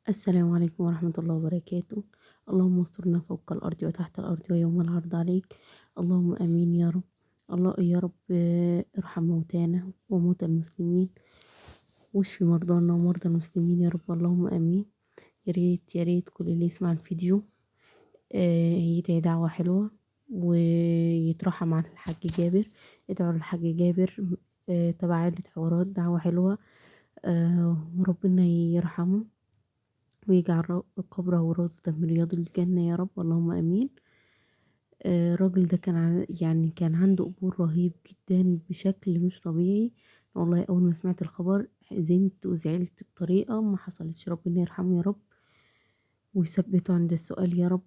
السلام عليكم ورحمة الله وبركاته. اللهم استرنا فوق الأرض وتحت الأرض ويوم العرض عليك. اللهم آمين يا رب. الله يا رب، ارحم موتانا وموتى المسلمين، واشفي مرضانا ومرضى المسلمين يا رب، اللهم آمين. يا ريت يا ريت كل اللي يسمع الفيديو يدعي دعوة حلوة ويترحم عن الحاج جابر. ادعوا للحاج جابر تبع عائلة حوارات، دعوة حلوة وربنا يرحمه ويجعل قبره وروضة من رياض الجنة يا رب، اللهم امين. الراجل ده يعني كان عنده قبول رهيب جدا بشكل مش طبيعي. والله اول ما سمعت الخبر حزنت وزعلت بطريقة ما حصلتش. ربنا يرحمه يا رب ويثبته عند السؤال يا رب.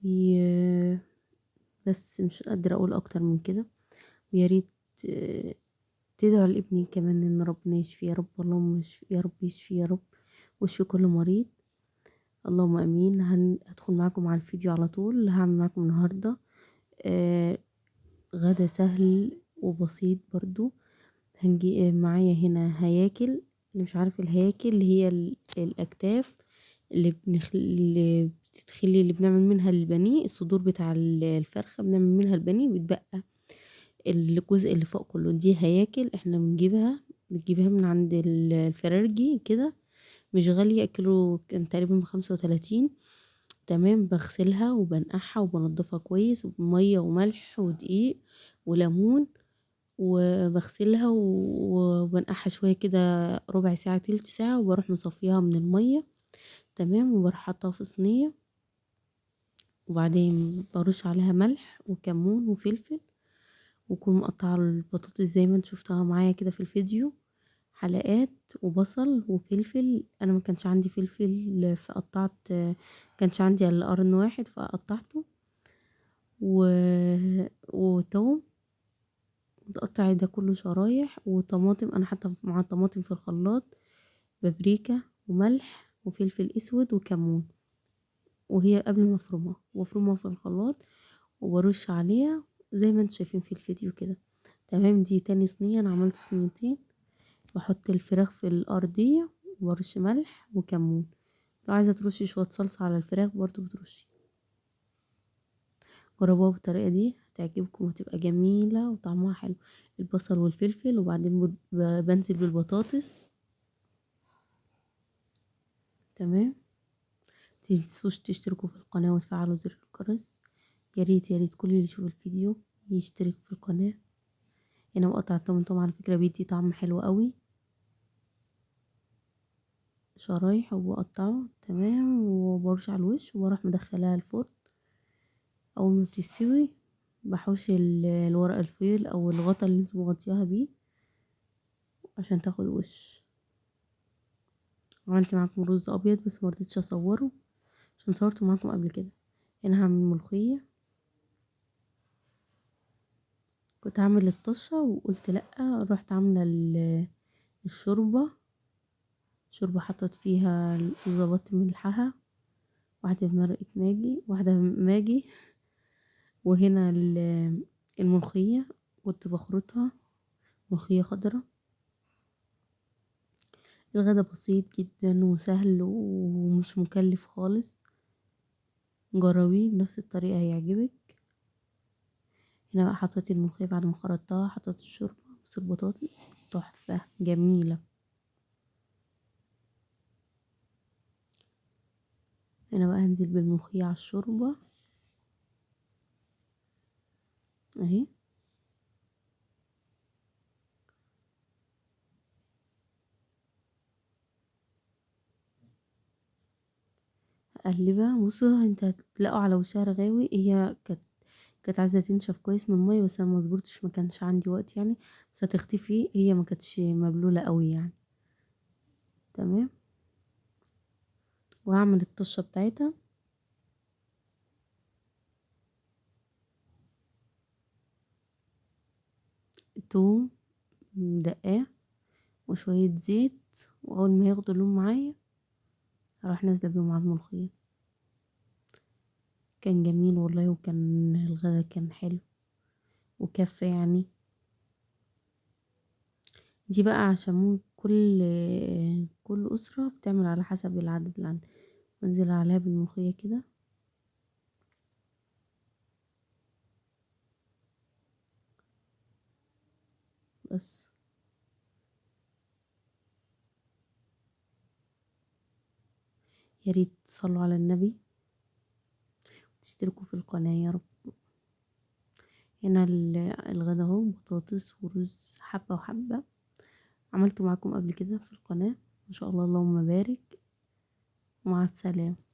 وي- بس مش قادرة اقول اكتر من كده. ويا ريت آه، تدعوا لابني كمان ان ربنا يشفي يا رب، اللهم يا رب يشفي يا رب ويشفي كل مريض، اللهم امين. هدخل معاكم على الفيديو على طول. هعمل معاكم النهارده آه غدا سهل وبسيط برضو. هنجي معايا هنا هياكل. اللي مش عارف الهياكل اللي هي الاكتاف اللي بتتخلي، اللي بنعمل منها البانيه، الصدور بتاع الفرخه بنعمل منها البانيه، بيتبقى الجزء اللي فوق كله. دي هياكل احنا بنجيبها من عند الفرارجي كده، مش غالية. كيلو كان تقريبا ب35. تمام. بغسلها وبنقعها وبنضفها كويس بمية وملح ودقيق وليمون، وبغسلها وبنقعها شوية كده، ربع ساعة تلت ساعة، وبروح مصفيها من المية. تمام. وبروح حطها في صينية، وبعدين برش عليها ملح وكمون وفلفل، وكون مقطعة البطاطس زي ما انت شفتها معايا كده في الفيديو، حلقات، وبصل وفلفل. انا ما كانش عندي فلفل فقطعت، كانش عندي الا قرن واحد فقطعته، و... وتوم متقطع ده كله شرايح، وطماطم انا حاطه مع الطماطم في الخلاط، بابريكا وملح وفلفل اسود وكمون، وهي قبل مفرومه ومفرومه في الخلاط، وبرش عليها زي ما انتوا شايفين في الفيديو كده. تمام. دي تاني صينيه، انا عملت صينيتين. بحط الفراخ في الارضيه وبرش ملح وكمون. لو عايزه ترشي شويه صلصه على الفراخ برضو بترشي. جربوها بالطريقة دي هتعجبكم وتبقى جميلة وطعمها حلو. البصل والفلفل، وبعدين بنزل بالبطاطس. تمام. متنسوش تشتركوا في القناة وتفعلوا زر الجرس. يا ريت يا ريت كل اللي يشوف الفيديو يشترك في القناة. هنا مقطع الطماطم على فكرة بيدي طعم حلو قوي، شرايح وبقطعه. تمام. وبرش على الوش وبروح مدخلها الفرن. اول ما بتستوي بحوش الورق الفويل او الغطا اللي انت مغطياها بيه عشان تاخد وش. عملت معاكم رز ابيض بس مرضتش اصوره عشان صورته معاكم قبل كده. هنا هعمل ملوخية. كنت هعمل الطشة وقلت لأ، رحت عاملة الشوربة. شوربة حطت فيها وظبطت ملحها، واحدة مرقة ماجي واحدة ماجي. وهنا الملوخية كنت بخرطها، ملوخية خضرة. الغدا بسيط جدا وسهل ومش مكلف خالص. جربيه بنفس الطريقة هيعجبك. هنا بقى حطيت الملوخية بعد ما خرطتها، حطيت الشوربة بص البطاطس تحفة جميلة. هنا بقى هنزل بالملوخية على الشوربة اهي. اقلبها. بصوا انت هتلاقوا على وشها رغاوي، هي كانت عايزة تنشف كويس من المية، بس انا مصبرتش، ما كانش عندي وقت يعني. بس هتختفي، هي ما كانتش مبلولة قوي يعني. تمام. وهعمل الطشة بتاعتها. توم دقاه وشوية زيت، واول ما ياخدوا لون معايا هروح نازلة بيهم على الملوخية. كان جميل والله، وكان الغدا كان حلو وكفى يعني. دي بقى عشان كل أسرة بتعمل على حسب العدد اللي عندها. وانزل عليها بالملوخية كده. بس يا ريت تصلوا على النبي وتشتركوا في القناة يا رب. هنا الغدا اهو، بطاطس ورز حبة وحبة. عملته معاكم قبل كده في القناة، ما شاء الله اللهم بارك. مع السلامة.